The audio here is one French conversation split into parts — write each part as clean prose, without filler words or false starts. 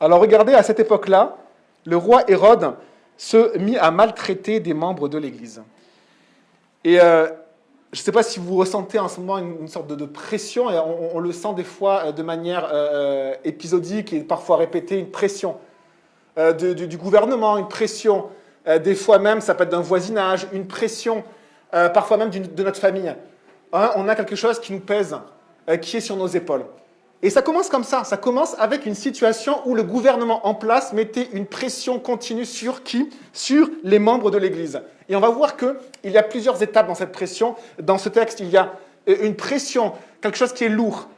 Alors regardez, à cette époque-là, le roi Hérode se mit à maltraiter des membres de l'Église. Et je ne sais pas si vous ressentez en ce moment une sorte de pression, et on le sent des fois de manière épisodique et parfois répétée, une pression du gouvernement, une pression des fois même, ça peut être d'un voisinage, une pression parfois même de notre famille. Hein, on a quelque chose qui nous pèse, qui est sur nos épaules. Et ça commence comme ça commence avec une situation où le gouvernement en place mettait une pression continue sur qui? Sur les membres de l'Église. Et on va voir qu'il y a plusieurs étapes dans cette pression. Dans ce texte, il y a une pression, quelque chose qui est lourd,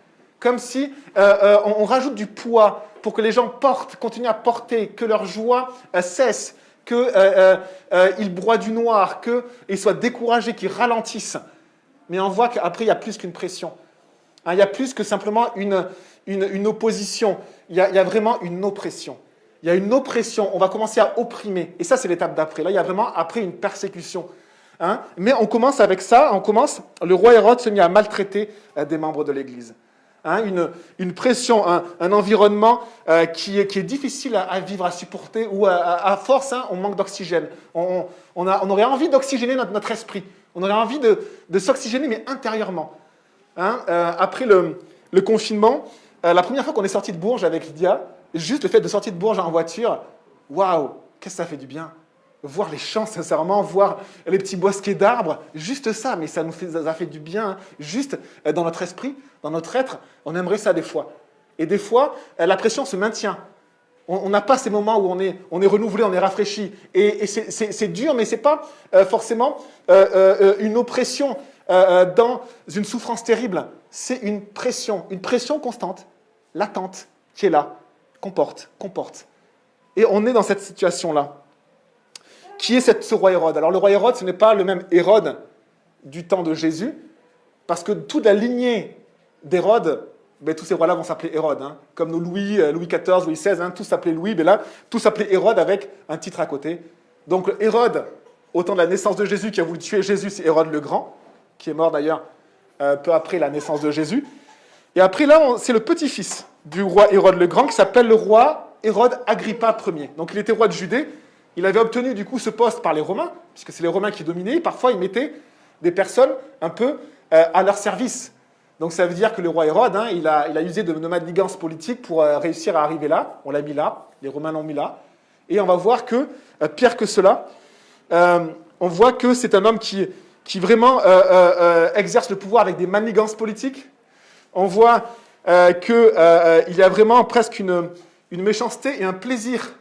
comme si on rajoute du poids pour que les gens continuent à porter, que leur joie cesse, qu'ils broient du noir, qu'ils soient découragés, qu'ils ralentissent. Mais on voit qu'après, il y a plus qu'une pression. Il y a plus que simplement une opposition. Il y a vraiment une oppression. Il y a une oppression. On va commencer à opprimer. Et ça, c'est l'étape d'après. Là, il y a vraiment après une persécution. Mais on commence avec ça. Le roi Hérode se mit à maltraiter des membres de l'Église. Une pression, un environnement qui est difficile à vivre, à supporter, ou à force, on manque d'oxygène. On aurait envie d'oxygéner notre esprit. On aurait envie de s'oxygéner, mais intérieurement. Après le confinement, la première fois qu'on est sorti de Bourges avec Lydia, juste le fait de sortir de Bourges en voiture, waouh, qu'est-ce que ça fait du bien. Voir les champs, sincèrement, voir les petits bosquets d'arbres, juste ça, mais ça a fait du bien, juste dans notre esprit, dans notre être, on aimerait ça des fois. Et des fois, la pression se maintient. On n'a pas ces moments où on est renouvelé, on est rafraîchi. Et c'est dur, mais ce n'est pas forcément une oppression dans une souffrance terrible. C'est une pression constante, latente, qui est là, qu'on porte. Et on est dans cette situation-là. Qui est ce roi Hérode? Alors le roi Hérode, ce n'est pas le même Hérode du temps de Jésus, parce que toute la lignée d'Hérode, tous ces rois-là vont s'appeler Hérode, comme nos Louis XIV, Louis XVI, tous s'appelaient Louis, mais là, tous s'appelaient Hérode avec un titre à côté. Donc Hérode, au temps de la naissance de Jésus, qui a voulu tuer Jésus, c'est Hérode le Grand, qui est mort d'ailleurs peu après la naissance de Jésus. Et après là, c'est le petit-fils du roi Hérode le Grand, qui s'appelle le roi Hérode Agrippa Ier. Donc il était roi de Judée. Il avait obtenu du coup ce poste par les Romains, puisque c'est les Romains qui dominaient. Parfois, ils mettaient des personnes un peu à leur service. Donc ça veut dire que le roi Hérode, il a usé de manigance politique pour réussir à arriver là. On l'a mis là, les Romains l'ont mis là. Et on va voir que, pire que cela, on voit que c'est un homme qui vraiment exerce le pouvoir avec des manigances politiques. On voit qu'il y a vraiment presque une méchanceté et un plaisir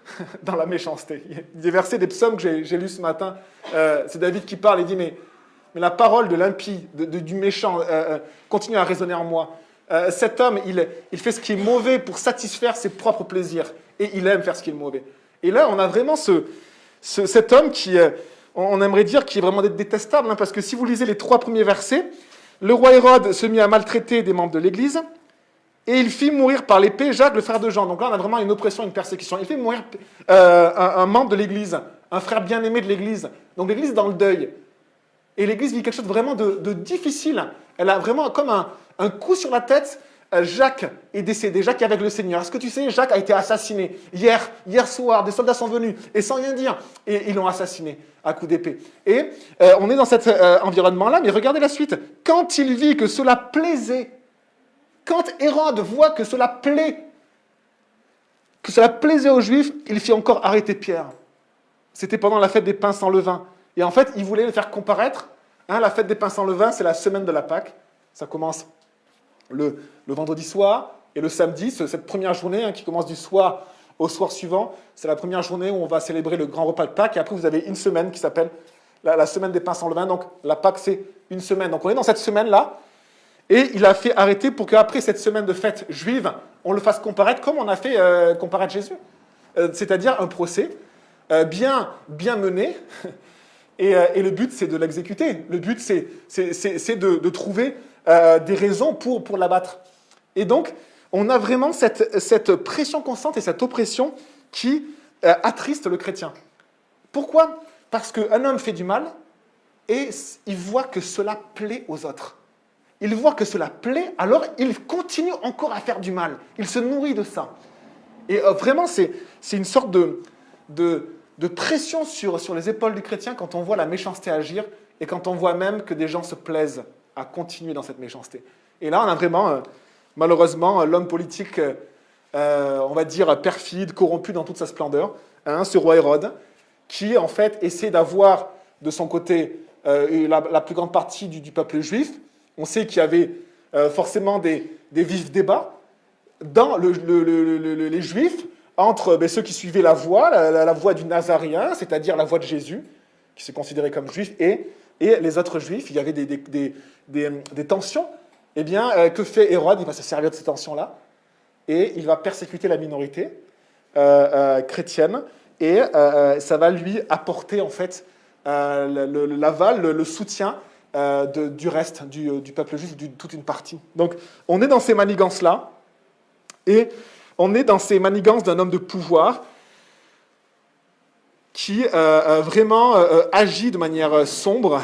dans la méchanceté. Il y a des versets des psaumes que j'ai lus ce matin. C'est David qui parle et dit, mais la parole de l'impie, du méchant, continue à résonner en moi. Cet homme, il fait ce qui est mauvais pour satisfaire ses propres plaisirs. Et il aime faire ce qui est mauvais. Et là, on a vraiment cet homme qui, on aimerait dire, qui est vraiment détestable, parce que si vous lisez les 3 premiers versets, le roi Hérode se mit à maltraiter des membres de l'Église, et il fit mourir par l'épée Jacques, le frère de Jean. Donc là, on a vraiment une oppression, une persécution. Il fait mourir un membre de l'Église, un frère bien-aimé de l'Église. Donc l'Église est dans le deuil. Et l'Église vit quelque chose vraiment de difficile. Elle a vraiment comme un coup sur la tête. Jacques est décédé. Jacques est avec le Seigneur. Est-ce que tu sais, Jacques a été assassiné. Hier soir, des soldats sont venus, et sans rien dire, et ils l'ont assassiné à coups d'épée. Et on est dans cet environnement-là, mais regardez la suite. Quand il vit que cela plaisait, quand Hérode voit que cela plaisait aux Juifs, il fit encore arrêter Pierre. C'était pendant la fête des pains sans levain. Et en fait, il voulait le faire comparaître. La fête des pains sans levain, c'est la semaine de la Pâque. Ça commence le vendredi soir et le samedi, cette première journée qui commence du soir au soir suivant. C'est la première journée où on va célébrer le grand repas de Pâques. Et après, vous avez une semaine qui s'appelle la semaine des pains sans levain. Donc, la Pâque, c'est une semaine. Donc, on est dans cette semaine-là. Et il a fait arrêter pour qu'après cette semaine de fête juive, on le fasse comparaître comme on a fait comparaître Jésus. C'est-à-dire un procès bien mené. Et le but, c'est de l'exécuter. Le but, c'est de trouver des raisons pour l'abattre. Et donc, on a vraiment cette pression constante et cette oppression qui attriste le chrétien. Pourquoi? Parce qu'un homme fait du mal et il voit que cela plaît aux autres. Il voit que cela plaît, alors il continue encore à faire du mal. Il se nourrit de ça. Et vraiment, c'est une sorte de pression sur les épaules du chrétien quand on voit la méchanceté agir et quand on voit même que des gens se plaisent à continuer dans cette méchanceté. Et là, on a vraiment, malheureusement, l'homme politique, on va dire, perfide, corrompu dans toute sa splendeur, hein, ce roi Hérode, qui, en fait, essaie d'avoir de son côté la plus grande partie du peuple juif. On sait qu'il y avait forcément des vifs débats dans les Juifs, entre ceux qui suivaient la voie, la voie du Nazaréen, c'est-à-dire la voie de Jésus, qui se considérait comme juif, et les autres Juifs. Il y avait des tensions. Eh bien, que fait Hérode? Il va se servir de ces tensions-là, et il va persécuter la minorité chrétienne, et ça va lui apporter, en fait, l'aval, le soutien du reste du peuple juif, toute une partie. Donc, on est dans ces manigances-là, et on est dans ces manigances d'un homme de pouvoir qui vraiment agit de manière sombre.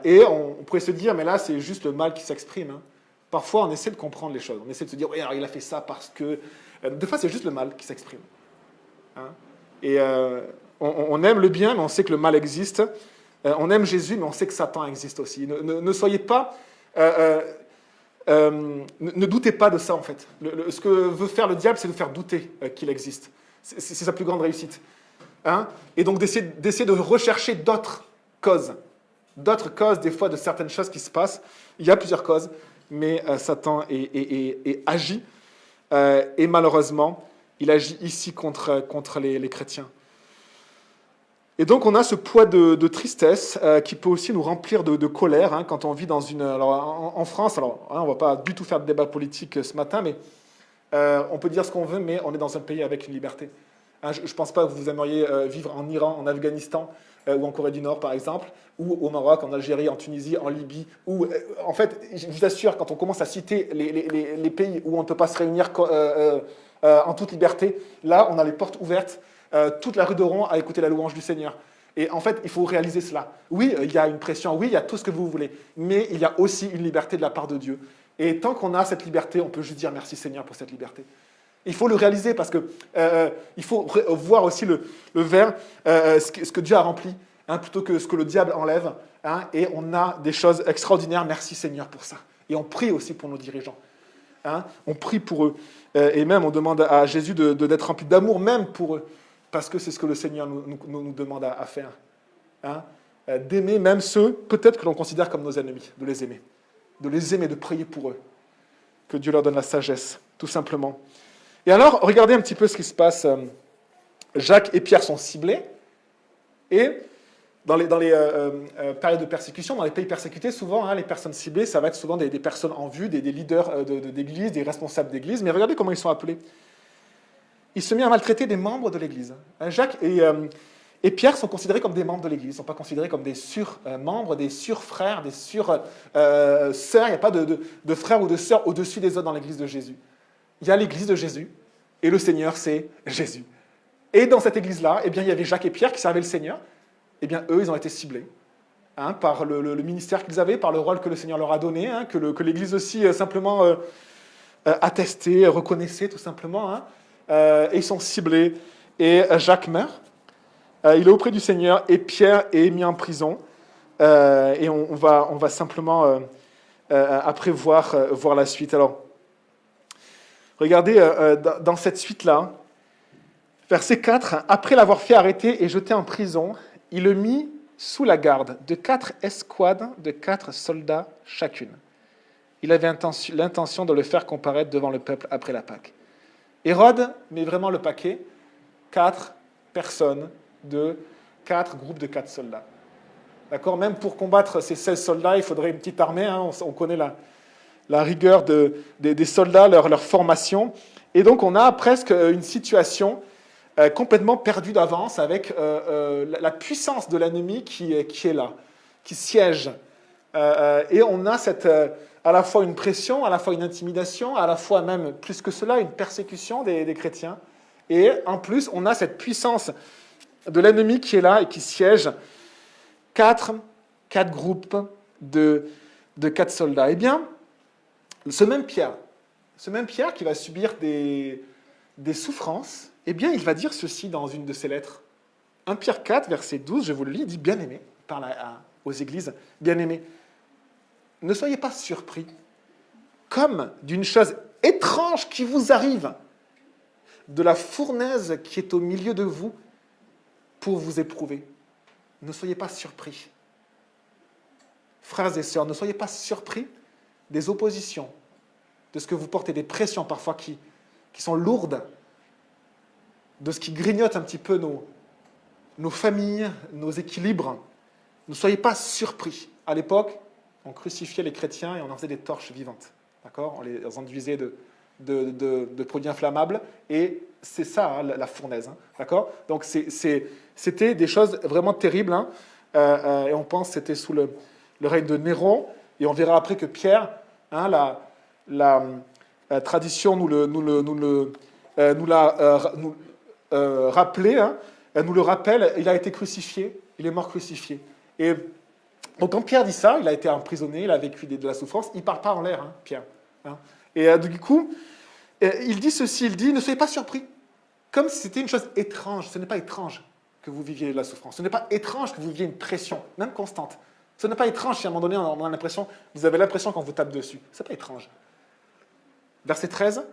Et on pourrait se dire, mais là, c'est juste le mal qui s'exprime. Hein. Parfois, on essaie de comprendre les choses. On essaie de se dire, oui, alors il a fait ça parce que... des fois, c'est juste le mal qui s'exprime. Hein. Et on aime le bien, mais on sait que le mal existe. On aime Jésus, mais on sait que Satan existe aussi. Ne soyez pas... ne doutez pas de ça, en fait. Ce que veut faire le diable, c'est de faire douter qu'il existe. C'est sa plus grande réussite. Hein? Et donc d'essayer de rechercher d'autres causes, des fois, de certaines choses qui se passent. Il y a plusieurs causes, mais Satan agit. Et malheureusement, il agit ici contre les chrétiens. Et donc on a ce poids de tristesse qui peut aussi nous remplir de colère hein, quand on vit dans une... Alors en France, on ne va pas du tout faire de débat politique ce matin, mais on peut dire ce qu'on veut, mais on est dans un pays avec une liberté. Hein, je ne pense pas que vous aimeriez vivre en Iran, en Afghanistan, ou en Corée du Nord par exemple, ou au Maroc, en Algérie, en Tunisie, en Libye, où en fait, je vous assure, quand on commence à citer les pays où on ne peut pas se réunir en toute liberté, là on a les portes ouvertes, toute la rue de Rouen à écouter la louange du Seigneur. Et en fait, il faut réaliser cela. Oui, il y a une pression, oui, il y a tout ce que vous voulez, mais il y a aussi une liberté de la part de Dieu. Et tant qu'on a cette liberté, on peut juste dire merci Seigneur pour cette liberté. Il faut le réaliser parce que il faut voir aussi le verre, ce que Dieu a rempli, hein, plutôt que ce que le diable enlève. Hein, et on a des choses extraordinaires. Merci Seigneur pour ça. Et on prie aussi pour nos dirigeants. Hein, on prie pour eux. Et même on demande à Jésus d'être rempli d'amour même pour eux. Parce que c'est ce que le Seigneur nous demande à faire. Hein, d'aimer même ceux, peut-être que l'on considère comme nos ennemis, de les aimer. De les aimer, de prier pour eux. Que Dieu leur donne la sagesse, tout simplement. Et alors, regardez un petit peu ce qui se passe. Jacques et Pierre sont ciblés. Et dans les périodes de persécution, dans les pays persécutés, souvent, hein, les personnes ciblées, ça va être souvent des personnes en vue, des leaders d'église, des responsables d'église. Mais regardez comment ils sont appelés. Il se met à maltraiter des membres de l'Église. Jacques et Pierre sont considérés comme des membres de l'Église. Ils ne sont pas considérés comme des sur-membres, des sur-frères, des sur-sœurs. Il n'y a pas de frères ou de sœurs au-dessus des autres dans l'Église de Jésus. Il y a l'Église de Jésus, et le Seigneur, c'est Jésus. Et dans cette Église-là, eh bien, il y avait Jacques et Pierre qui servaient le Seigneur. Eh bien, eux, ils ont été ciblés hein, par le ministère qu'ils avaient, par le rôle que le Seigneur leur a donné, hein, que l'Église aussi simplement attestait, reconnaissait tout simplement. Hein. Et ils sont ciblés. Et Jacques meurt. Il est auprès du Seigneur et Pierre est mis en prison. Et on va simplement après voir la suite. Alors, regardez dans cette suite-là, verset 4, « Après l'avoir fait arrêter et jeter en prison, il le mit sous la garde de 4 escouades de 4 soldats chacune. Il avait l'intention de le faire comparaître devant le peuple après la Pâque. » Hérode met vraiment le paquet, 4 personnes de 4 groupes de 4 soldats. D'accord ? Même pour combattre ces 16 soldats, il faudrait une petite armée. Hein, on connaît la rigueur des soldats, leur formation. Et donc on a presque une situation complètement perdue d'avance avec la puissance de l'ennemi qui est là, qui siège. Et on a à la fois une pression, à la fois une intimidation, à la fois même, plus que cela, une persécution des chrétiens. Et en plus, on a cette puissance de l'ennemi qui est là et qui siège. 4 groupes de 4 soldats. Eh bien, ce même Pierre qui va subir des des souffrances, eh bien, il va dire ceci dans une de ses lettres. 1 Pierre 4, verset 12, je vous le lis, il dit « Bien-aimés », il parle aux églises, « Bien-aimés, ne soyez pas surpris, comme d'une chose étrange qui vous arrive, de la fournaise qui est au milieu de vous pour vous éprouver. Ne soyez pas surpris. » Frères et sœurs, ne soyez pas surpris des oppositions, de ce que vous portez, des pressions parfois qui sont lourdes, de ce qui grignote un petit peu nos familles, nos équilibres. Ne soyez pas surpris. À l'époque, on crucifiait les chrétiens et on en faisait des torches vivantes. D'accord ? On les enduisait de produits inflammables. Et c'est ça, hein, la fournaise. Hein, d'accord ? Donc, c'était des choses vraiment terribles. Hein, et on pense que c'était sous le règne de Néron. Et on verra après que Pierre, hein, la tradition nous le rappelle, il a été crucifié, il est mort crucifié. Et donc quand Pierre dit ça, il a été emprisonné, il a vécu de la souffrance, il ne parle pas en l'air, hein, Pierre. Hein. Et du coup, il dit ceci, il dit, ne soyez pas surpris, comme si c'était une chose étrange. Ce n'est pas étrange que vous viviez de la souffrance, ce n'est pas étrange que vous viviez une pression, même constante. Ce n'est pas étrange si à un moment donné, vous avez l'impression qu'on vous tape dessus. Ce n'est pas étrange. Verset 13,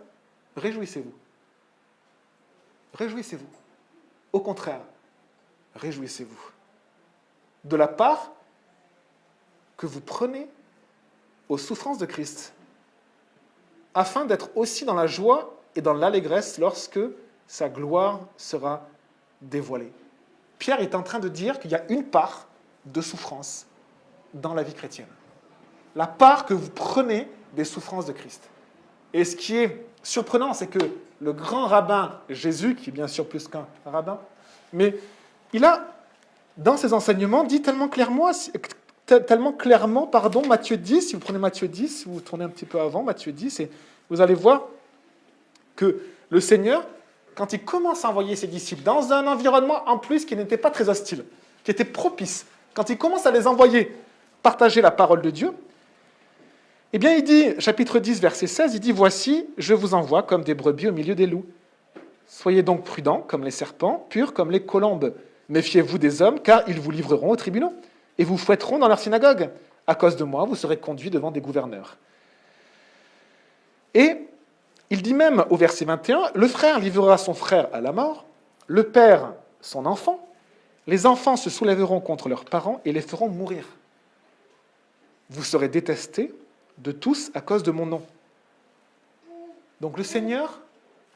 réjouissez-vous. Réjouissez-vous. Au contraire, réjouissez-vous. De la part que vous prenez aux souffrances de Christ, afin d'être aussi dans la joie et dans l'allégresse lorsque sa gloire sera dévoilée. Pierre est en train de dire qu'il y a une part de souffrance dans la vie chrétienne. La part que vous prenez des souffrances de Christ. Et ce qui est surprenant, c'est que le grand rabbin Jésus, qui est bien sûr plus qu'un rabbin, mais il a, dans ses enseignements, dit tellement clairement, Matthieu 10, si vous prenez Matthieu 10, si vous tournez un petit peu avant, Matthieu 10, et vous allez voir que le Seigneur, quand il commence à envoyer ses disciples dans un environnement en plus qui n'était pas très hostile, qui était propice, quand il commence à les envoyer partager la parole de Dieu, eh bien il dit, chapitre 10, verset 16, il dit « Voici, je vous envoie comme des brebis au milieu des loups. Soyez donc prudents comme les serpents, purs comme les colombes. Méfiez-vous des hommes, car ils vous livreront aux tribunaux, et vous fouetteront dans leur synagogue. À cause de moi, vous serez conduits devant des gouverneurs. » Et il dit même au verset 21, « Le frère livrera son frère à la mort, le père son enfant, les enfants se soulèveront contre leurs parents et les feront mourir. Vous serez détestés de tous à cause de mon nom. » Donc le Seigneur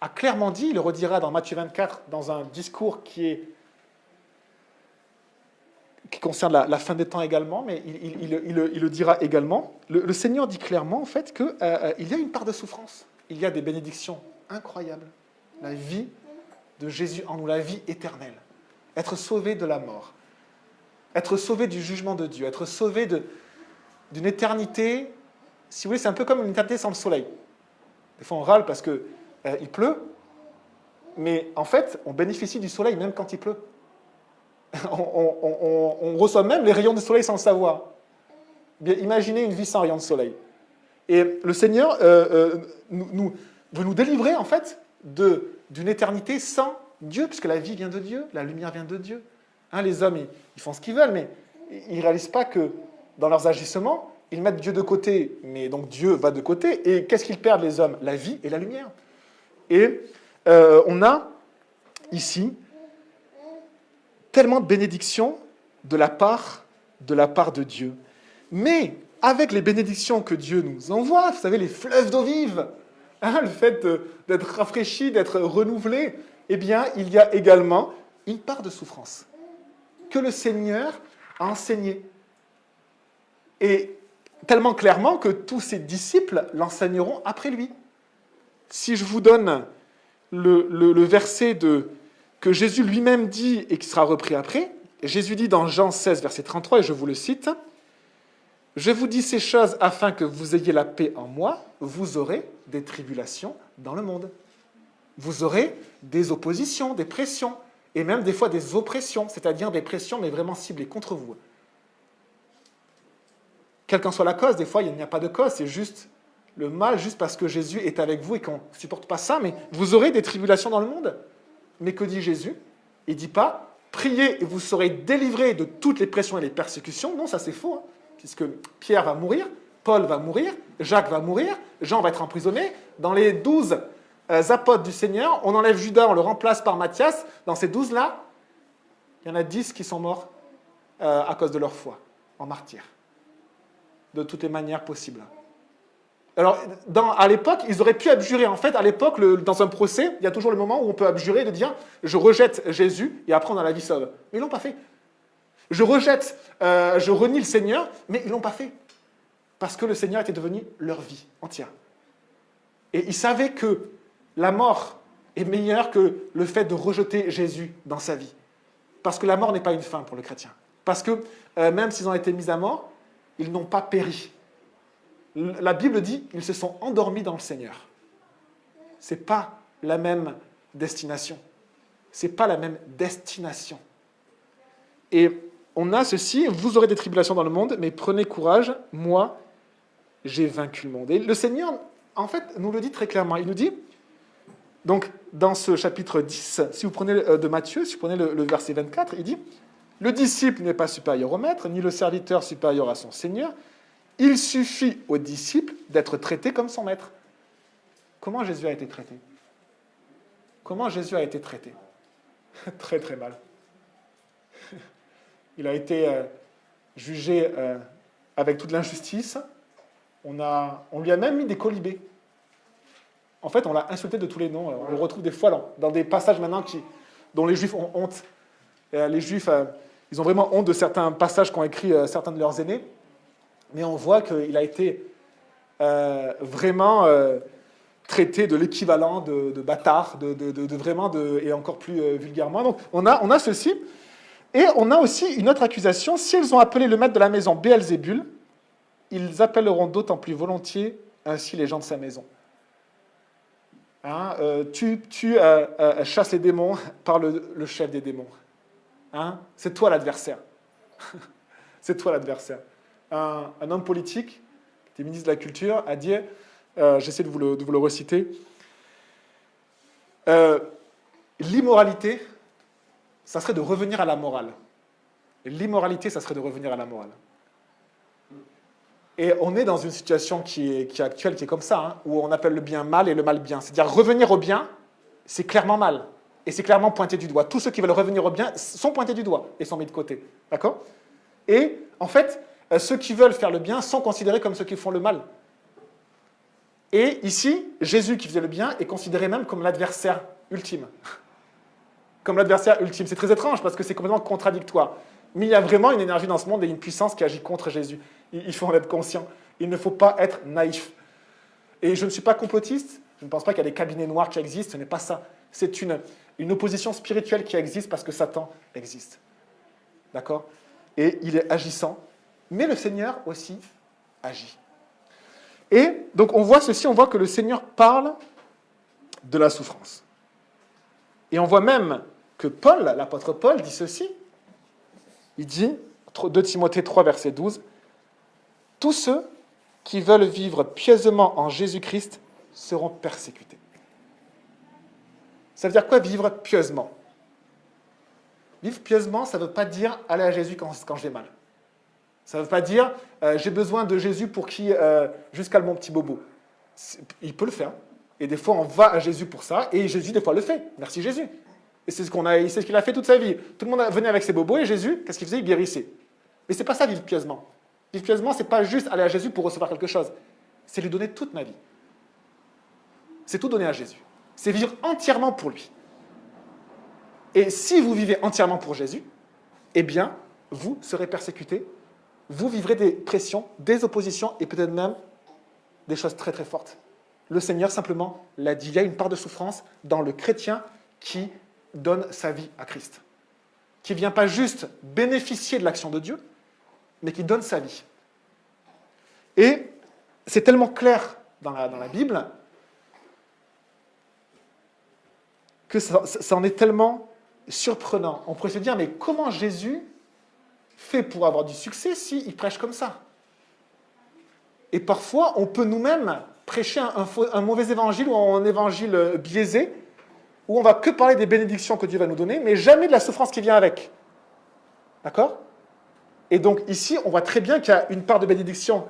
a clairement dit, il le redira dans Matthieu 24, dans un discours qui concerne la fin des temps également, mais il le dira également. Le Seigneur dit clairement, en fait, qu'il y a une part de souffrance. Il y a des bénédictions incroyables. La vie de Jésus en nous, la vie éternelle. Être sauvé de la mort. Être sauvé du jugement de Dieu. Être sauvé d'une éternité. Si vous voulez, c'est un peu comme une éternité sans le soleil. Des fois, on râle parce qu'il pleut, mais en fait, on bénéficie du soleil même quand il pleut. On reçoit même les rayons du soleil sans le savoir. Bien, imaginez une vie sans rayons de soleil. Et le Seigneur veut nous délivrer, en fait, d'une éternité sans Dieu, puisque la vie vient de Dieu, la lumière vient de Dieu. Hein, les hommes, ils font ce qu'ils veulent, mais ils ne réalisent pas que dans leurs agissements, ils mettent Dieu de côté, mais donc Dieu va de côté. Et qu'est-ce qu'ils perdent, les hommes ? La vie et la lumière. Et on a ici tellement de bénédictions de la part de Dieu. Mais avec les bénédictions que Dieu nous envoie, vous savez, les fleuves d'eau vive, hein, le fait d'être rafraîchi, d'être renouvelé, eh bien, il y a également une part de souffrance que le Seigneur a enseignée. Et tellement clairement que tous ses disciples l'enseigneront après lui. Si je vous donne le verset que Jésus lui-même dit et qui sera repris après, Jésus dit dans Jean 16, verset 33, et je vous le cite, « Je vous dis ces choses afin que vous ayez la paix en moi, vous aurez des tribulations dans le monde. Vous aurez des oppositions, des pressions, et même des fois des oppressions, c'est-à-dire des pressions, mais vraiment ciblées contre vous. Quelle qu'en soit la cause, des fois, il n'y a pas de cause, c'est juste le mal juste parce que Jésus est avec vous et qu'on ne supporte pas ça, mais vous aurez des tribulations dans le monde. Mais que dit Jésus? Il ne dit pas, priez et vous serez délivrés de toutes les pressions et les persécutions. Non, ça c'est faux, hein, puisque Pierre va mourir, Paul va mourir, Jacques va mourir, Jean va être emprisonné. Dans les 12 apôtres du Seigneur, on enlève Judas, on le remplace par Matthias. Dans ces 12-là, il y en a 10 qui sont morts à cause de leur foi, en martyrs, de toutes les manières possibles. Alors, à l'époque, ils auraient pu abjurer. En fait, à l'époque, dans un procès, il y a toujours le moment où on peut abjurer de dire « je rejette Jésus » et après on a la vie sauve. Mais ils ne l'ont pas fait. Je renie le Seigneur, mais ils ne l'ont pas fait. Parce que le Seigneur était devenu leur vie entière. Et ils savaient que la mort est meilleure que le fait de rejeter Jésus dans sa vie. Parce que la mort n'est pas une fin pour le chrétien. Parce que même s'ils ont été mis à mort, ils n'ont pas péri. La Bible dit qu'ils se sont endormis dans le Seigneur. Ce n'est pas la même destination. Ce n'est pas la même destination. Et on a ceci, vous aurez des tribulations dans le monde, mais prenez courage, moi, j'ai vaincu le monde. Et le Seigneur, en fait, nous le dit très clairement. Il nous dit, donc, dans ce chapitre 10, si vous prenez de Matthieu, si vous prenez le verset 24, il dit, « Le disciple n'est pas supérieur au maître, ni le serviteur supérieur à son Seigneur. Il suffit au disciple d'être traité comme son maître. » Comment Jésus a été traité? Comment Jésus a été traité? Très très mal. Il a été jugé avec toute l'injustice. On lui a même mis des colibés. En fait, on l'a insulté de tous les noms. On le retrouve des fois dans des passages maintenant dont les Juifs ont honte. Et les Juifs, ils ont vraiment honte de certains passages qu'ont écrits certains de leurs aînés. Mais on voit qu'il a été vraiment traité de l'équivalent de bâtard, et encore plus vulgairement. Donc on a ceci. Et on a aussi une autre accusation. Si ils ont appelé le maître de la maison Béelzébul, ils appelleront d'autant plus volontiers ainsi les gens de sa maison. Hein, tu chasses les démons par le chef des démons. Hein, c'est toi l'adversaire. C'est toi l'adversaire. Un homme politique, qui est ministre de la Culture, a dit, j'essaie de vous le reciter, l'immoralité, ça serait de revenir à la morale. Et l'immoralité, ça serait de revenir à la morale. Et on est dans une situation qui est actuelle, qui est comme ça, hein, où on appelle le bien mal et le mal bien. C'est-à-dire revenir au bien, c'est clairement mal. Et c'est clairement pointé du doigt. Tous ceux qui veulent revenir au bien sont pointés du doigt et sont mis de côté. D'accord? Et en fait, ceux qui veulent faire le bien sont considérés comme ceux qui font le mal. Et ici, Jésus qui faisait le bien est considéré même comme l'adversaire ultime. Comme l'adversaire ultime. C'est très étrange parce que c'est complètement contradictoire. Mais il y a vraiment une énergie dans ce monde et une puissance qui agit contre Jésus. Il faut en être conscient. Il ne faut pas être naïf. Et je ne suis pas complotiste. Je ne pense pas qu'il y a des cabinets noirs qui existent. Ce n'est pas ça. C'est une opposition spirituelle qui existe parce que Satan existe. D'accord? Et il est agissant. Mais le Seigneur aussi agit. Et donc on voit ceci, on voit que le Seigneur parle de la souffrance. Et on voit même que Paul, l'apôtre Paul, dit ceci. Il dit, 2 Timothée 3, verset 12, « Tous ceux qui veulent vivre pieusement en Jésus-Christ seront persécutés. » Ça veut dire quoi, vivre pieusement? Vivre pieusement, ça ne veut pas dire aller à Jésus quand j'ai mal. Ça ne veut pas dire j'ai besoin de Jésus pour jusqu'à mon petit bobo. Il peut le faire. Et des fois, on va à Jésus pour ça, et Jésus, des fois, le fait. Merci Jésus. Et c'est ce qu'il a fait toute sa vie. Tout le monde venait avec ses bobos, et Jésus, qu'est-ce qu'il faisait? Il guérissait. Mais ce n'est pas ça, vivre pieusement. Vivre pieusement, ce n'est pas juste aller à Jésus pour recevoir quelque chose. C'est lui donner toute ma vie. C'est tout donner à Jésus. C'est vivre entièrement pour lui. Et si vous vivez entièrement pour Jésus, eh bien, vous serez persécutés, vous vivrez des pressions, des oppositions et peut-être même des choses très très fortes. Le Seigneur simplement l'a dit, il y a une part de souffrance dans le chrétien qui donne sa vie à Christ, qui ne vient pas juste bénéficier de l'action de Dieu, mais qui donne sa vie. Et c'est tellement clair dans la Bible que ça en est tellement surprenant. On pourrait se dire, mais comment Jésus fait pour avoir du succès s'il prêche comme ça? Et parfois, on peut nous-mêmes prêcher un mauvais évangile ou un évangile biaisé, où on va que parler des bénédictions que Dieu va nous donner, mais jamais de la souffrance qui vient avec. D'accord? Et donc ici, on voit très bien qu'il y a une part de bénédiction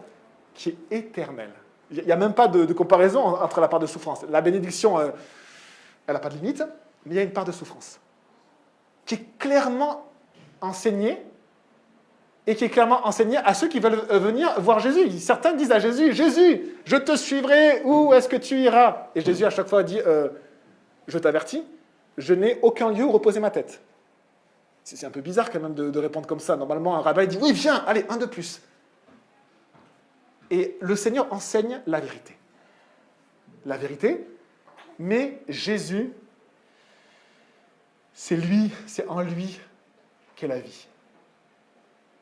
qui est éternelle. Il n'y a même pas de comparaison entre la part de souffrance. La bénédiction, elle n'a pas de limite, mais il y a une part de souffrance qui est clairement enseignée et qui est clairement enseignée à ceux qui veulent venir voir Jésus. Certains disent à Jésus, « Jésus, je te suivrai, où est-ce que tu iras ?» Et Jésus à chaque fois dit, « Je t'avertis, je n'ai aucun lieu où reposer ma tête. » C'est un peu bizarre quand même de répondre comme ça. Normalement, un rabbin dit, « Oui, viens, allez, un de plus. » Et le Seigneur enseigne la vérité. La vérité, mais Jésus, c'est en lui qu'est la vie.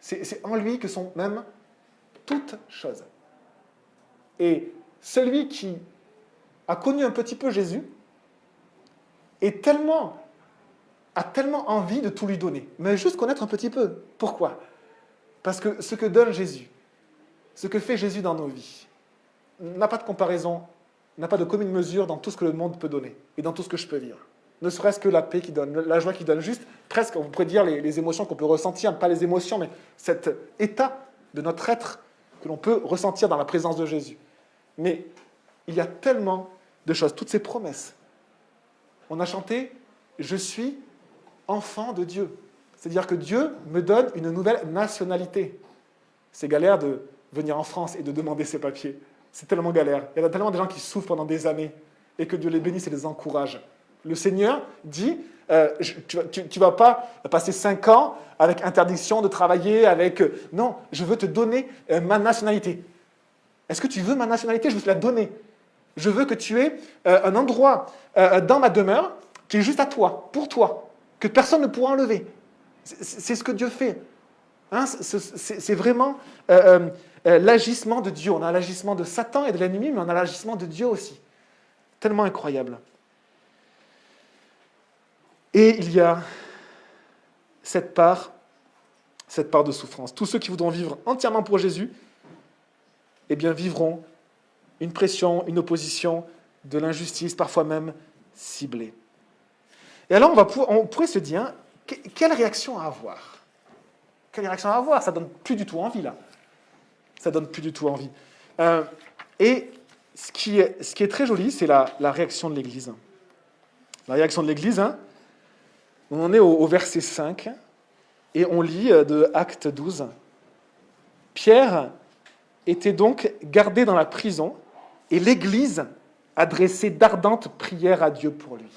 C'est en lui que sont même toutes choses. Et celui qui a connu un petit peu Jésus a tellement envie de tout lui donner, mais juste connaître un petit peu. Pourquoi? Parce que ce que donne Jésus, ce que fait Jésus dans nos vies, n'a pas de comparaison, n'a pas de commune mesure dans tout ce que le monde peut donner et dans tout ce que je peux vivre. Ne serait-ce que la paix qui donne, la joie qui donne, juste presque, on pourrait dire les émotions qu'on peut ressentir, pas les émotions, mais cet état de notre être que l'on peut ressentir dans la présence de Jésus. Mais il y a tellement de choses, toutes ces promesses. On a chanté « Je suis enfant de Dieu ». C'est-à-dire que Dieu me donne une nouvelle nationalité. C'est galère de venir en France et de demander ses papiers. C'est tellement galère. Il y a tellement de gens qui souffrent pendant des années et que Dieu les bénisse et les encourage. Le Seigneur dit, tu ne vas pas passer 5 ans avec interdiction de travailler, non, je veux te donner ma nationalité. Est-ce que tu veux ma nationalité? Je veux te la donner. Je veux que tu aies un endroit dans ma demeure qui est juste à toi, pour toi, que personne ne pourra enlever. C'est ce que Dieu fait. Hein, c'est vraiment l'agissement de Dieu. On a l'agissement de Satan et de l'ennemi, mais on a l'agissement de Dieu aussi. Tellement incroyable. Et il y a cette part de souffrance. Tous ceux qui voudront vivre entièrement pour Jésus, eh bien, vivront une pression, une opposition, de l'injustice, parfois même ciblée. Et alors, on pourrait se dire, quelle réaction à avoir? Quelle réaction à avoir? Ça donne plus du tout envie, là. Ça donne plus du tout envie. Et ce qui est très joli, c'est la réaction de l'Église. La réaction de l'Église, on est au verset 5, et on lit de Actes 12. Pierre était donc gardé dans la prison, et l'Église adressait d'ardentes prières à Dieu pour lui.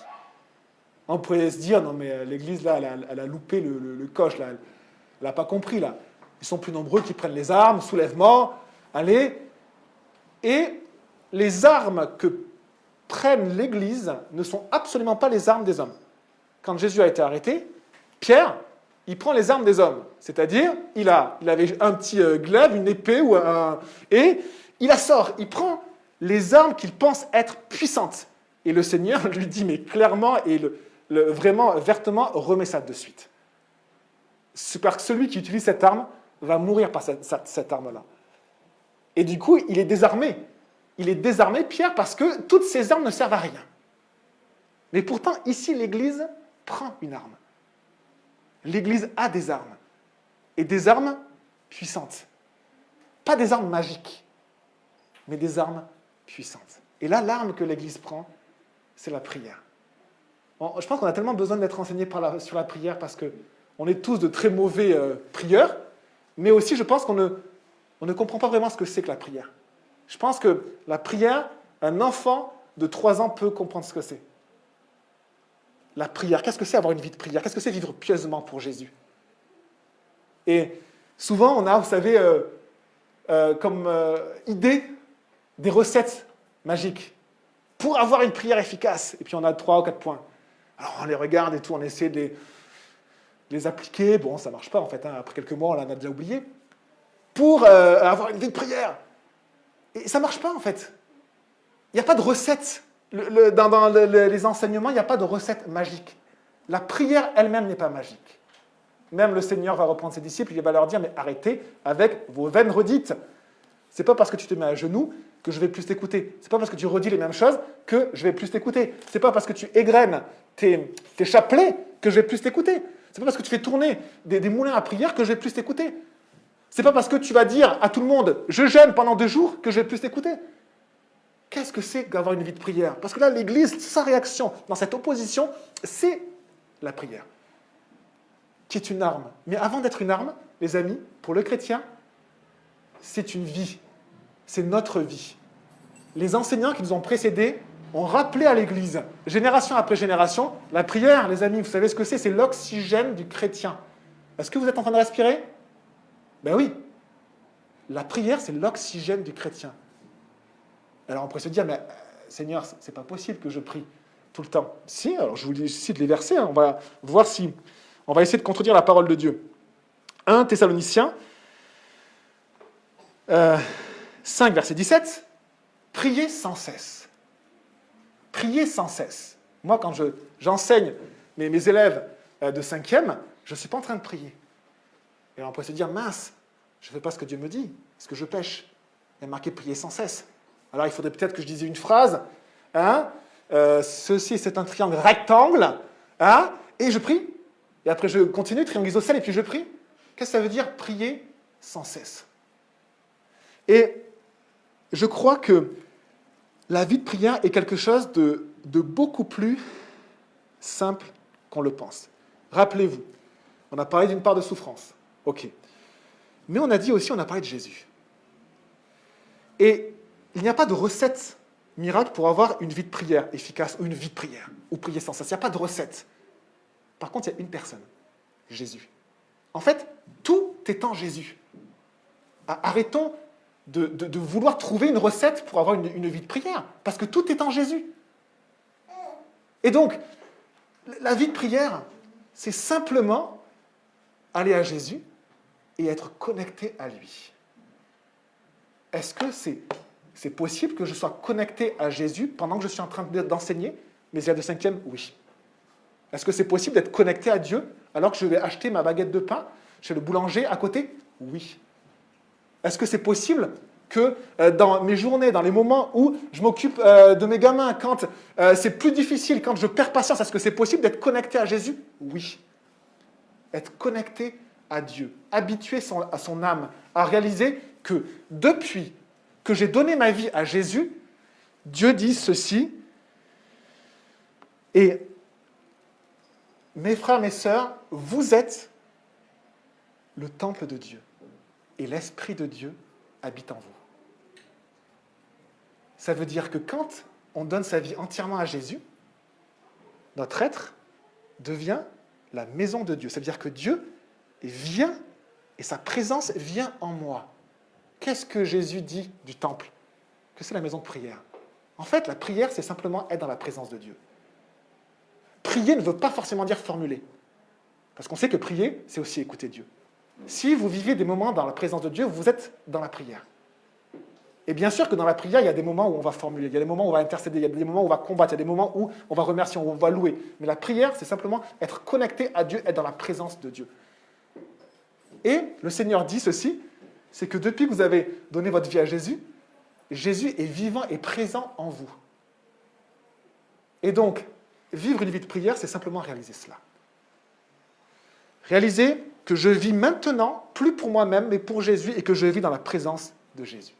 On pourrait se dire, non mais l'Église, là, elle a loupé le coche, là. Elle n'a pas compris, là. Ils sont plus nombreux qui prennent les armes, soulèvement, allez. Et les armes que prennent l'Église ne sont absolument pas les armes des hommes. Quand Jésus a été arrêté, Pierre, il prend les armes des hommes. C'est-à-dire, il avait un petit glaive, une épée, et il la sort. Il prend les armes qu'il pense être puissantes. Et le Seigneur lui dit, mais clairement, et vraiment, vertement, remets ça de suite. C'est parce que celui qui utilise cette arme va mourir par cette arme-là. Et du coup, il est désarmé. Il est désarmé, Pierre, parce que toutes ces armes ne servent à rien. Mais pourtant, ici, l'Église prend une arme. L'Église a des armes. Et des armes puissantes. Pas des armes magiques, mais des armes puissantes. Et là, l'arme que l'Église prend, c'est la prière. Bon, je pense qu'on a tellement besoin d'être enseigné sur la prière parce qu'on est tous de très mauvais prieurs, mais aussi, je pense qu'on ne comprend pas vraiment ce que c'est que la prière. Je pense que la prière, un enfant de 3 ans peut comprendre ce que c'est. La prière, qu'est-ce que c'est avoir une vie de prière? Qu'est-ce que c'est vivre pieusement pour Jésus? Et souvent, on a, vous savez, comme idée des recettes magiques pour avoir une prière efficace. Et puis on a 3 ou 4 points. Alors on les regarde et tout, on essaie de les appliquer. Bon, ça ne marche pas en fait. Après quelques mois, on en a déjà oublié. Pour avoir une vie de prière. Et ça ne marche pas en fait. Il n'y a pas de recette. Dans les enseignements, il n'y a pas de recette magique. La prière elle-même n'est pas magique. Même le Seigneur va reprendre ses disciples, il va leur dire, mais arrêtez avec vos vaines redites. C'est pas parce que tu te mets à genoux que je vais plus t'écouter. C'est pas parce que tu redis les mêmes choses que je vais plus t'écouter. C'est pas parce que tu égrènes tes chapelets que je vais plus t'écouter. C'est pas parce que tu fais tourner des moulins à prière que je vais plus t'écouter. C'est pas parce que tu vas dire à tout le monde « je jeûne pendant 2 jours » que je vais plus t'écouter. Qu'est-ce que c'est d'avoir une vie de prière? Parce que là, l'Église, sa réaction dans cette opposition, c'est la prière, qui est une arme. Mais avant d'être une arme, les amis, pour le chrétien, c'est une vie. C'est notre vie. Les enseignants qui nous ont précédés ont rappelé à l'Église, génération après génération, la prière, les amis, vous savez ce que c'est? C'est l'oxygène du chrétien. Est-ce que vous êtes en train de respirer? Ben oui. La prière, c'est l'oxygène du chrétien. Alors on pourrait se dire, mais Seigneur, c'est pas possible que je prie tout le temps. Si, alors je vous cite les versets, hein, on va voir si... On va essayer de contredire la parole de Dieu. 1 Thessaloniciens 5, verset 17. Priez sans cesse. Priez sans cesse. Moi, quand j'enseigne mes élèves de 5e, je ne suis pas en train de prier. Et on pourrait se dire, mince, je ne fais pas ce que Dieu me dit, parce que je pêche. Il y a marqué prier sans cesse. Alors il faudrait peut-être que je dise une phrase. Hein, ceci, c'est un triangle rectangle. Hein, et je prie. Et après, je continue, triangle isocèle, et puis je prie. Qu'est-ce que ça veut dire, prier sans cesse? Et je crois que la vie de prière est quelque chose de beaucoup plus simple qu'on le pense. Rappelez-vous, on a parlé d'une part de souffrance. OK. Mais on a dit aussi, on a parlé de Jésus. Et il n'y a pas de recette miracle pour avoir une vie de prière efficace, ou une vie de prière, ou prier sans cesse. Il n'y a pas de recette. Par contre, il y a une personne, Jésus. En fait, tout est en Jésus. Arrêtons de vouloir trouver une recette pour avoir une vie de prière, parce que tout est en Jésus. Et donc, la vie de prière, c'est simplement aller à Jésus et être connecté à lui. Est-ce que c'est possible que je sois connecté à Jésus pendant que je suis en train d'enseigner mes élèves de 5e? Oui. Est-ce que c'est possible d'être connecté à Dieu alors que je vais acheter ma baguette de pain chez le boulanger à côté? Oui. Est-ce que c'est possible que dans mes journées, dans les moments où je m'occupe de mes gamins, quand c'est plus difficile, quand je perds patience, est-ce que c'est possible d'être connecté à Jésus? Oui. Être connecté à Dieu, habitué à son âme, à réaliser que depuis que j'ai donné ma vie à Jésus, Dieu dit ceci, et mes frères, mes sœurs, vous êtes le temple de Dieu, et l'Esprit de Dieu habite en vous. Ça veut dire que quand on donne sa vie entièrement à Jésus, notre être devient la maison de Dieu. Ça veut dire que Dieu vient, et sa présence vient en moi. Qu'est-ce que Jésus dit du temple? Que c'est la maison de prière. En fait, la prière, c'est simplement être dans la présence de Dieu. Prier ne veut pas forcément dire formuler. Parce qu'on sait que prier, c'est aussi écouter Dieu. Si vous vivez des moments dans la présence de Dieu, vous êtes dans la prière. Et bien sûr que dans la prière, il y a des moments où on va formuler, il y a des moments où on va intercéder, il y a des moments où on va combattre, il y a des moments où on va remercier, où on va louer. Mais la prière, c'est simplement être connecté à Dieu, être dans la présence de Dieu. Et le Seigneur dit ceci, c'est que depuis que vous avez donné votre vie à Jésus, Jésus est vivant et présent en vous. Et donc, vivre une vie de prière, c'est simplement réaliser cela. Réaliser que je vis maintenant, plus pour moi-même, mais pour Jésus, et que je vis dans la présence de Jésus.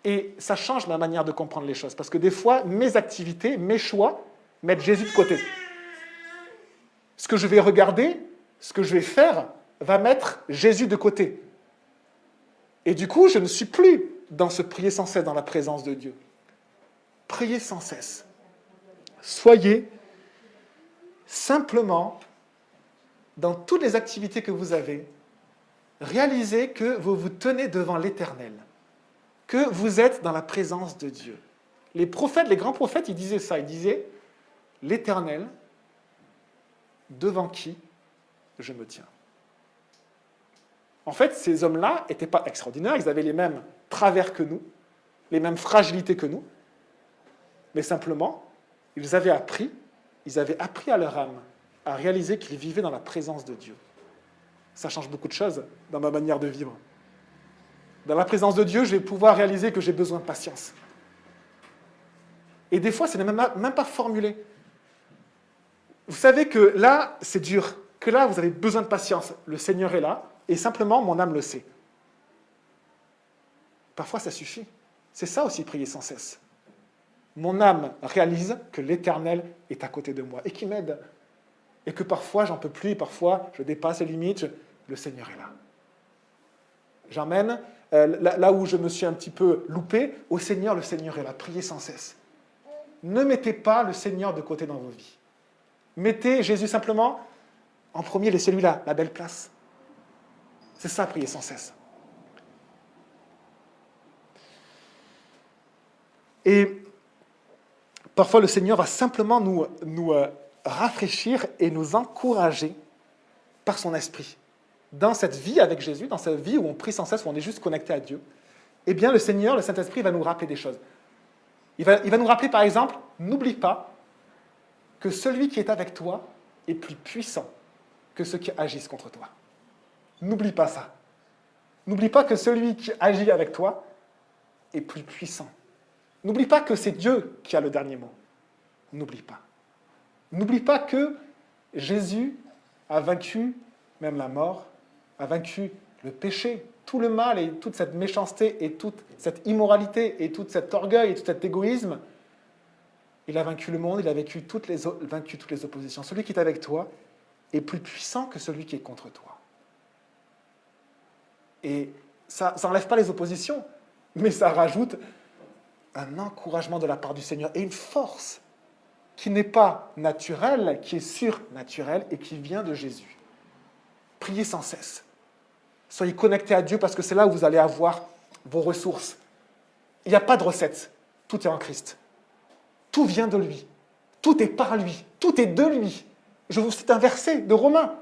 Et ça change ma manière de comprendre les choses, parce que des fois, mes activités, mes choix, mettent Jésus de côté. Ce que je vais regarder, ce que je vais faire, va mettre Jésus de côté. Et du coup, je ne suis plus dans ce prier sans cesse, dans la présence de Dieu. Priez sans cesse. Soyez simplement, dans toutes les activités que vous avez, réalisez que vous vous tenez devant l'Éternel, que vous êtes dans la présence de Dieu. Les prophètes, les grands prophètes, ils disaient ça, ils disaient « L'Éternel, devant qui je me tiens ». En fait, ces hommes-là n'étaient pas extraordinaires, ils avaient les mêmes travers que nous, les mêmes fragilités que nous, mais simplement, ils avaient appris à leur âme à réaliser qu'ils vivaient dans la présence de Dieu. Ça change beaucoup de choses dans ma manière de vivre. Dans la présence de Dieu, je vais pouvoir réaliser que j'ai besoin de patience. Et des fois, ce n'est même pas formulé. Vous savez que là, c'est dur, que là, vous avez besoin de patience. Le Seigneur est là, et simplement, mon âme le sait. Parfois, ça suffit. C'est ça aussi, prier sans cesse. Mon âme réalise que l'Éternel est à côté de moi et qui m'aide. Et que parfois, j'en peux plus, et parfois, je dépasse les limites, le Seigneur est là. J'emmène, là où je me suis un petit peu loupé, au Seigneur, le Seigneur est là. Priez sans cesse. Ne mettez pas le Seigneur de côté dans vos vies. Mettez Jésus simplement en premier, laissez-lui là, la belle place. C'est ça, prier sans cesse. Et parfois, le Seigneur va simplement nous rafraîchir et nous encourager par son esprit. Dans cette vie avec Jésus, dans cette vie où on prie sans cesse, où on est juste connecté à Dieu, eh bien, le Seigneur, le Saint-Esprit, va nous rappeler des choses. Il va nous rappeler, par exemple, n'oublie pas que celui qui est avec toi est plus puissant que ceux qui agissent contre toi. N'oublie pas ça. N'oublie pas que celui qui agit avec toi est plus puissant. N'oublie pas que c'est Dieu qui a le dernier mot. N'oublie pas. N'oublie pas que Jésus a vaincu même la mort, a vaincu le péché, tout le mal et toute cette méchanceté et toute cette immoralité et tout cet orgueil et tout cet égoïsme. Il a vaincu le monde, il a vaincu toutes les oppositions. Celui qui est avec toi est plus puissant que celui qui est contre toi. Et ça n'enlève pas les oppositions, mais ça rajoute un encouragement de la part du Seigneur et une force qui n'est pas naturelle, qui est surnaturelle et qui vient de Jésus. Priez sans cesse. Soyez connectés à Dieu parce que c'est là où vous allez avoir vos ressources. Il n'y a pas de recette. Tout est en Christ. Tout vient de lui. Tout est par lui. Tout est de lui. Je vous cite un verset de Romains.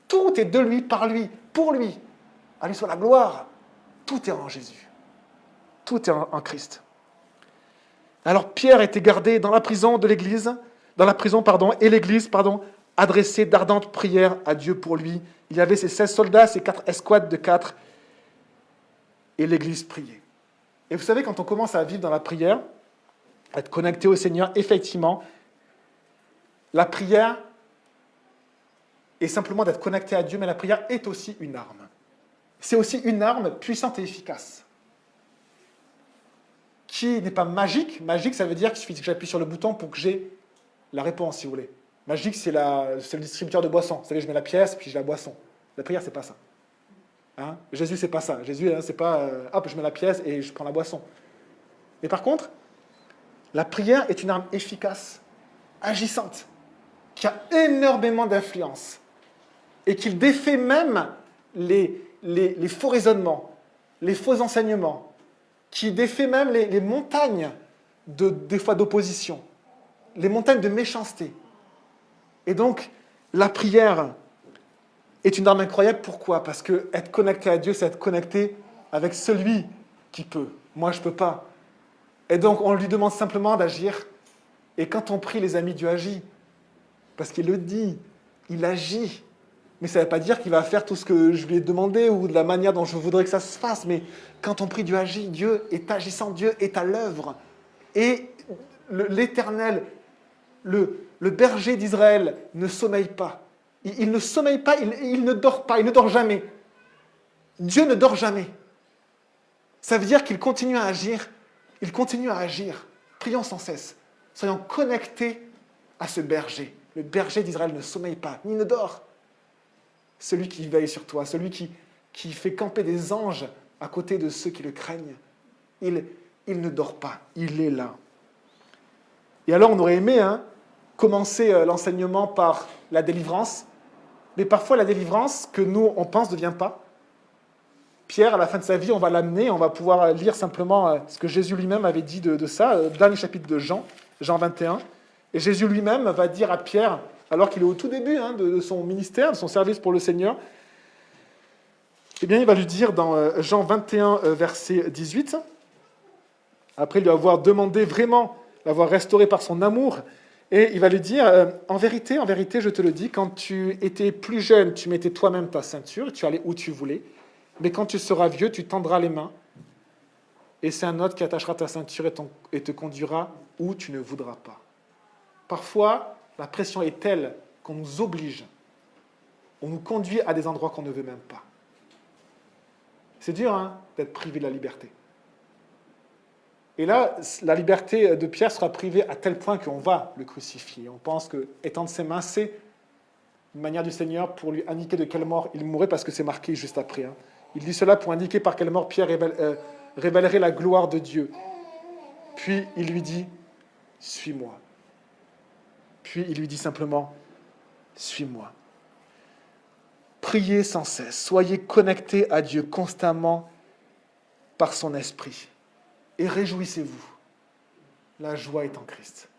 Tout est de lui, par lui, pour lui. À lui soit la gloire. Tout est en Jésus. Tout est en Christ. Alors Pierre était gardé dans la prison de l'Église, et l'Église, adressait d'ardentes prières à Dieu pour lui. Il y avait ses 16 soldats, ses 4 escouades de 4, et l'Église priait. Et vous savez, quand on commence à vivre dans la prière, à être connecté au Seigneur, effectivement, la prière est simplement d'être connecté à Dieu, mais la prière est aussi une arme. C'est aussi une arme puissante et efficace, qui n'est pas magique. Magique, ça veut dire qu'il suffit que j'appuie sur le bouton pour que j'ai la réponse, si vous voulez. Magique, c'est le distributeur de boissons. Vous savez, je mets la pièce, puis j'ai la boisson. La prière, c'est pas ça. Hein? Jésus, c'est pas ça. Jésus, c'est pas hop, je mets la pièce et je prends la boisson. Mais par contre, la prière est une arme efficace, agissante, qui a énormément d'influence et qui défait même les faux raisonnements, les faux enseignements, qui défait même les montagnes des fois d'opposition, les montagnes de méchanceté. Et donc, la prière est une arme incroyable. Pourquoi ? Parce que être connecté à Dieu, c'est être connecté avec celui qui peut. Moi, je ne peux pas. Et donc, on lui demande simplement d'agir. Et quand on prie, les amis, Dieu agit. Parce qu'il le dit, il agit. Mais ça ne veut pas dire qu'il va faire tout ce que je lui ai demandé ou de la manière dont je voudrais que ça se fasse. Mais quand on prie, Dieu agit. Dieu est agissant, Dieu est à l'œuvre. Et l'Éternel, le berger d'Israël ne sommeille pas. Il ne sommeille pas, il ne dort pas, il ne dort jamais. Dieu ne dort jamais. Ça veut dire qu'il continue à agir. Il continue à agir. Prions sans cesse. Soyons connectés à ce berger. Le berger d'Israël ne sommeille pas, ni ne dort. Celui qui veille sur toi, celui qui fait camper des anges à côté de ceux qui le craignent. Il ne dort pas, il est là. Et alors on aurait aimé commencer l'enseignement par la délivrance, mais parfois la délivrance que nous on pense ne vient pas. Pierre, à la fin de sa vie, on va l'amener, on va pouvoir lire simplement ce que Jésus lui-même avait dit de ça, dernier chapitre de Jean 21. Et Jésus lui-même va dire à Pierre, alors qu'il est au tout début de son ministère, de son service pour le Seigneur, eh bien il va lui dire dans Jean 21, verset 18, après lui avoir demandé vraiment l'avoir restauré par son amour, et il va lui dire, en vérité, je te le dis, quand tu étais plus jeune, tu mettais toi-même ta ceinture, tu allais où tu voulais, mais quand tu seras vieux, tu tendras les mains, et c'est un autre qui attachera ta ceinture et te conduira où tu ne voudras pas. Parfois, la pression est telle qu'on nous oblige, on nous conduit à des endroits qu'on ne veut même pas. C'est dur, hein, d'être privé de la liberté. Et là, la liberté de Pierre sera privée à tel point qu'on va le crucifier. On pense que étendre ses mains, c'est une manière du Seigneur pour lui indiquer de quelle mort il mourrait, parce que c'est marqué juste après. Hein. Il dit cela pour indiquer par quelle mort Pierre révélerait la gloire de Dieu. Puis il lui dit, suis-moi. Puis il lui dit simplement, suis-moi. Priez sans cesse, soyez connectés à Dieu constamment par son esprit. Et réjouissez-vous. La joie est en Christ.